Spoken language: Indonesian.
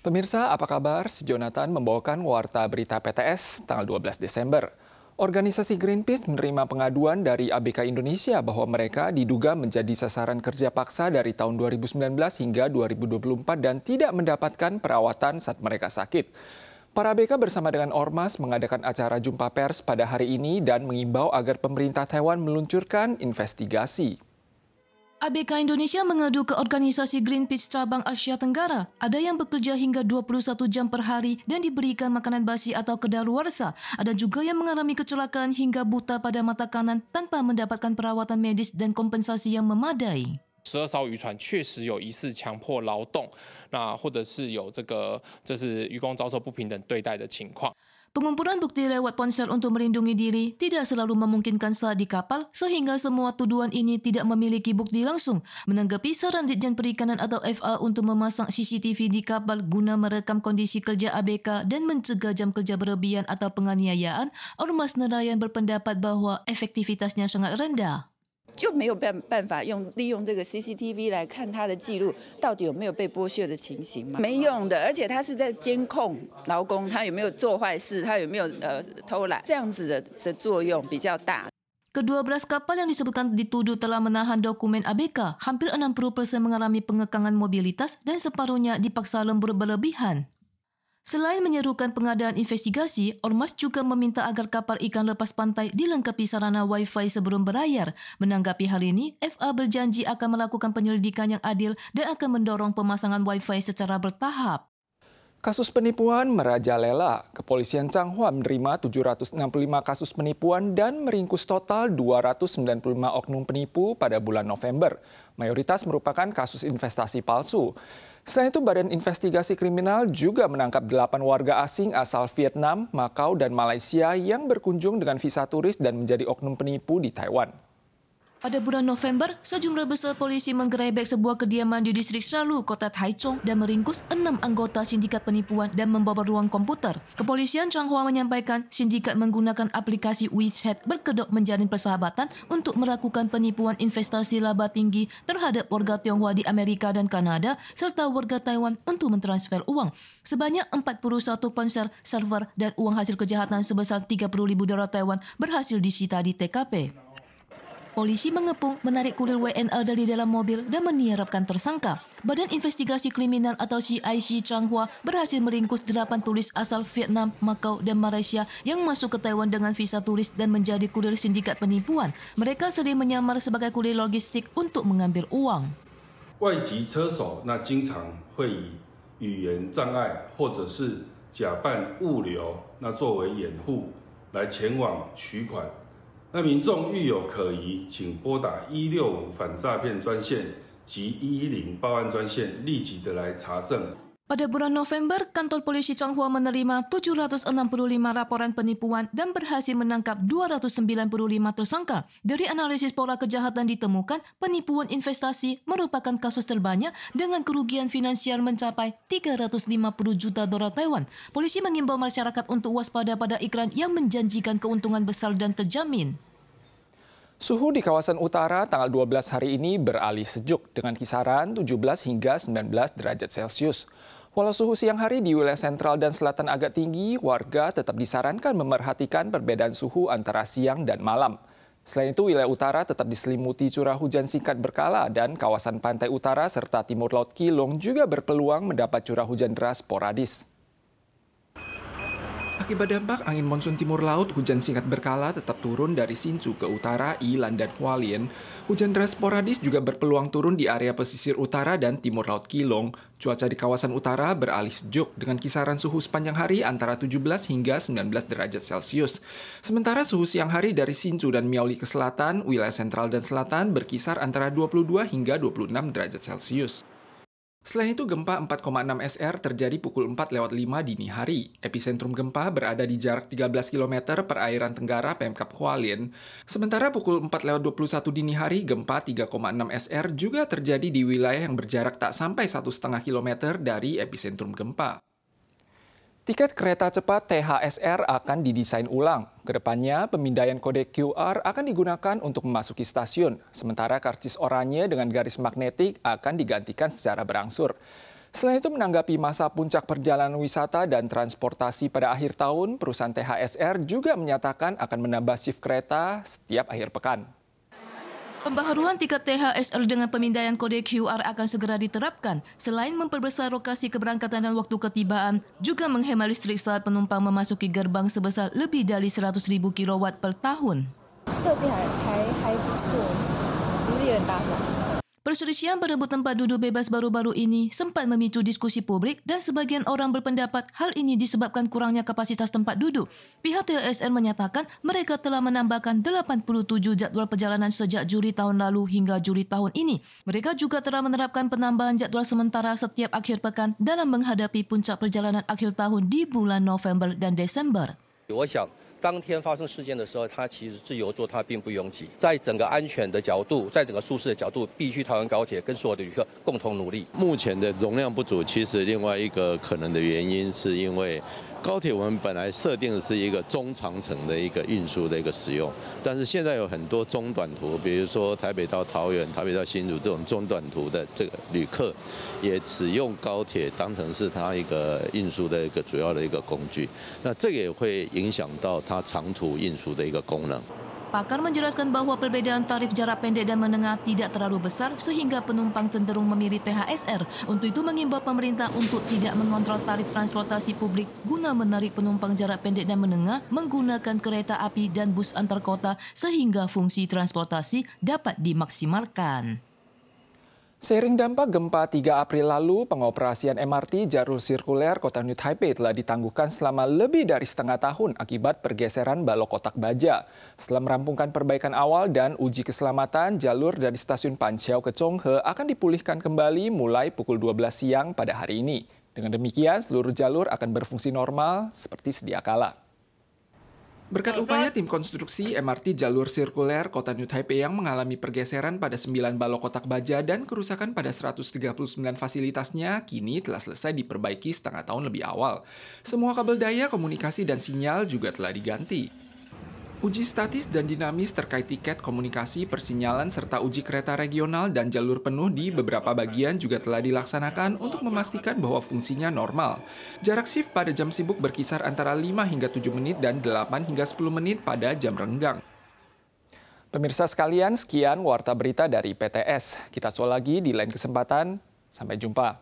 Pemirsa, apa kabar? Si Jonathan membawakan Warta Berita PTS tanggal 12 Desember. Organisasi Greenpeace menerima pengaduan dari ABK Indonesia bahwa mereka diduga menjadi sasaran kerja paksa dari tahun 2019 hingga 2024 dan tidak mendapatkan perawatan saat mereka sakit. Para ABK bersama dengan Ormas mengadakan acara jumpa pers pada hari ini dan mengimbau agar pemerintah Taiwan meluncurkan investigasi. ABK Indonesia mengadu ke organisasi Greenpeace cabang Asia Tenggara. Ada yang bekerja hingga 21 jam per hari dan diberikan makanan basi atau kedaluarsa. Ada juga yang mengalami kecelakaan hingga buta pada mata kanan tanpa mendapatkan perawatan medis dan kompensasi yang memadai. 12艘渔船确实有疑似强迫劳动，或者是有这是渔工遭受不平等对待的情况。 Pengumpulan bukti lewat ponsel untuk melindungi diri tidak selalu memungkinkan saat di kapal, sehingga semua tuduhan ini tidak memiliki bukti langsung. Menanggapi saran Ditjen Perikanan atau FA untuk memasang CCTV di kapal guna merekam kondisi kerja ABK dan mencegah jam kerja berlebihan atau penganiayaan, Ormas Nelayan berpendapat bahwa efektivitasnya sangat rendah. 就没有办法利用这个 CCTV 来看他的记录到底有没有被剥削的情形嘛？没用的，而且他是在监控劳工，他有没有做坏事，他有没有偷懒，这样子的作用比较大。 Ke-12 kapal yang disebutkan dituduh telah menahan dokumen ABK, hampir 60% mengalami pengekangan mobilitas dan separuhnya dipaksa lembur berlebihan. Selain menyerukan pengadaan investigasi, Ormas juga meminta agar kapal ikan lepas pantai dilengkapi sarana Wi-Fi sebelum berlayar. Menanggapi hal ini, FA berjanji akan melakukan penyelidikan yang adil dan akan mendorong pemasangan Wi-Fi secara bertahap. Kasus penipuan merajalela. Kepolisian Changhua menerima 765 kasus penipuan dan meringkus total 295 oknum penipu pada bulan November. Mayoritas merupakan kasus investasi palsu. Selain itu, Badan Investigasi Kriminal juga menangkap 8 warga asing asal Vietnam, Makau, dan Malaysia yang berkunjung dengan visa turis dan menjadi oknum penipu di Taiwan. Pada bulan November, sejumlah besar polisi menggerebek sebuah kediaman di distrik Shalu, kota Taichung dan meringkus 6 anggota sindikat penipuan dan membawa ruang komputer. Kepolisian Changhua menyampaikan sindikat menggunakan aplikasi WeChat berkedok menjalin persahabatan untuk melakukan penipuan investasi laba tinggi terhadap warga Tionghoa di Amerika dan Kanada serta warga Taiwan untuk mentransfer uang. Sebanyak 41 ponsel, server dan uang hasil kejahatan sebesar 30.000 dolar Taiwan berhasil disita di TKP. Polisi mengepung, menarik kurir WNA dari dalam mobil dan meniarapkan tersangka. Badan Investigasi Kriminal atau CIC Changhua berhasil meringkus 8 turis asal Vietnam, Makau, dan Malaysia yang masuk ke Taiwan dengan visa turis dan menjadi kurir sindikat penipuan. Mereka sering menyamar sebagai kurir logistik untuk mengambil uang. 外籍车手经常会以语言障碍或者是假扮物流作为掩护来前往取款。 民众遇有可疑，请拨打165反诈骗专线及110报案专线，立即的来查证。 Pada bulan November, kantor polisi Changhua menerima 765 laporan penipuan dan berhasil menangkap 295 tersangka. Dari analisis pola kejahatan ditemukan, penipuan investasi merupakan kasus terbanyak dengan kerugian finansial mencapai 350 juta dolar Taiwan. Polisi mengimbau masyarakat untuk waspada pada iklan yang menjanjikan keuntungan besar dan terjamin. Suhu di kawasan utara tanggal 12 hari ini beralih sejuk dengan kisaran 17 hingga 19 derajat Celcius. Walau suhu siang hari di wilayah sentral dan selatan agak tinggi, warga tetap disarankan memerhatikan perbedaan suhu antara siang dan malam. Selain itu, wilayah utara tetap diselimuti curah hujan singkat berkala dan kawasan pantai utara serta timur laut Keelung juga berpeluang mendapat curah hujan deras sporadis. Akibat dampak angin monsun timur laut, hujan singkat berkala tetap turun dari Hsinchu ke utara, Yilan, dan Hualien. Hujan deras sporadis juga berpeluang turun di area pesisir utara dan timur laut Keelung. Cuaca di kawasan utara beralih sejuk dengan kisaran suhu sepanjang hari antara 17 hingga 19 derajat Celcius. Sementara suhu siang hari dari Hsinchu dan Miaoli ke selatan, wilayah sentral dan selatan berkisar antara 22 hingga 26 derajat Celcius. Selain itu, gempa 4,6 SR terjadi pukul 4:05 dini hari. Epicentrum gempa berada di jarak 13 km perairan tenggara Pemkap Hualien. Sementara pukul 4:21 dini hari, gempa 3,6 SR juga terjadi di wilayah yang berjarak tak sampai 1,5 km dari epicentrum gempa. Tiket kereta cepat THSR akan didesain ulang. Kedepannya, pemindaian kode QR akan digunakan untuk memasuki stasiun, sementara karcis oranye dengan garis magnetik akan digantikan secara berangsur. Selain itu, menanggapi masa puncak perjalanan wisata dan transportasi pada akhir tahun, perusahaan THSR juga menyatakan akan menambah shift kereta setiap akhir pekan. Pembaharuan tiket THSR dengan pemindaian kode QR akan segera diterapkan. Selain memperbesar lokasi keberangkatan dan waktu ketibaan, juga menghemat listrik saat penumpang memasuki gerbang sebesar lebih dari 100.000 kW per tahun. Perselisihan berebut tempat duduk bebas baru-baru ini sempat memicu diskusi publik dan sebagian orang berpendapat hal ini disebabkan kurangnya kapasitas tempat duduk. Pihak THSR menyatakan mereka telah menambahkan 87 jadual perjalanan sejak Juli tahun lalu hingga Juli tahun ini. Mereka juga telah menerapkan penambahan jadual sementara setiap akhir pekan dalam menghadapi puncak perjalanan akhir tahun di bulan November dan Desember. 当天发生事件的时候，它其实自由座它并不拥挤，在整个安全的角度，在整个舒适的角度，必须台湾高铁跟所有的旅客共同努力。目前的容量不足，其实另外一个可能的原因是因为高铁我们本来设定的是一个中长程的一个运输的一个使用，但是现在有很多中短途，比如说台北到桃园、台北到新竹这种中短途的这个旅客，也使用高铁当成是它一个运输的一个主要的一个工具，那这个也会影响到它长途运输的一个功能。 Pakar menjelaskan bahwa perbedaan tarif jarak pendek dan menengah tidak terlalu besar sehingga penumpang cenderung memilih THSR. Untuk itu mengimbau pemerintah untuk tidak mengontrol tarif transportasi publik guna menarik penumpang jarak pendek dan menengah menggunakan kereta api dan bus antar kota sehingga fungsi transportasi dapat dimaksimalkan. Seiring dampak gempa 3 April lalu, pengoperasian MRT jalur sirkuler Kota New Taipei telah ditangguhkan selama lebih dari setengah tahun akibat pergeseran balok kotak baja. Setelah merampungkan perbaikan awal dan uji keselamatan, jalur dari stasiun Panqiao ke Zhonghe akan dipulihkan kembali mulai pukul 12 siang pada hari ini. Dengan demikian, seluruh jalur akan berfungsi normal seperti sedia kala. Berkat upaya tim konstruksi MRT jalur sirkuler Kota New Taipei yang mengalami pergeseran pada 9 balok kotak baja dan kerusakan pada 139 fasilitasnya, kini telah selesai diperbaiki setengah tahun lebih awal. Semua kabel daya, komunikasi, dan sinyal juga telah diganti. Uji statis dan dinamis terkait tiket, komunikasi, persinyalan, serta uji kereta regional dan jalur penuh di beberapa bagian juga telah dilaksanakan untuk memastikan bahwa fungsinya normal. Jarak shift pada jam sibuk berkisar antara 5 hingga 7 menit dan 8 hingga 10 menit pada jam renggang. Pemirsa sekalian, sekian Warta Berita dari PTS. Kita soal lagi di lain kesempatan. Sampai jumpa.